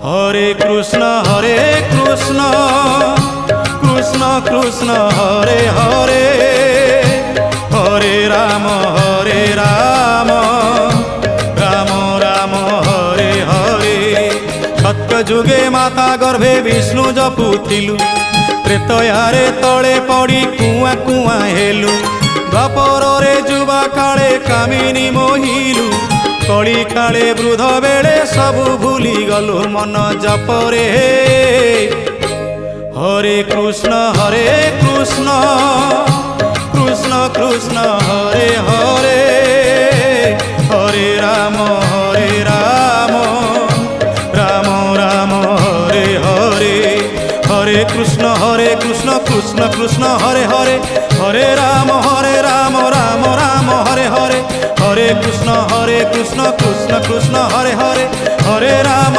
হরে কৃষ্ণ কৃষ্ণ কৃষ্ণ হরে হরে, হরে রাম রাম রাম হরে হরে। সত্য যুগে মাতা গর্ভে বিষ্ণু জপুଥିଲୁ, ତ୍ରେତୟାରେ ତଳେ ପଡ଼ି କୁଆଁ କୁଆଁ ହେଲୁ। ଦ୍ୱାପରରେ ଯୁବା କାଳେ କାମିନୀ ମୋହିଲୁ, କଳି କାଳେ ବୃଦ୍ଧ ବେଳେ ସବୁ ଭୁଲି ଗଲୁ ମନ ଜପରେ। হরে কৃষ্ণ কৃষ্ণ কৃষ্ণ হরে হরে, হরে রাম রাম রাম হরে হরে। হরে কৃষ্ণ কৃষ্ণ কৃষ্ণ হরে হরে, হরে রাম রাম রাম হরে হরে। হরে কৃষ্ণ কৃষ্ণ কৃষ্ণ হরে হরে, হরে রাম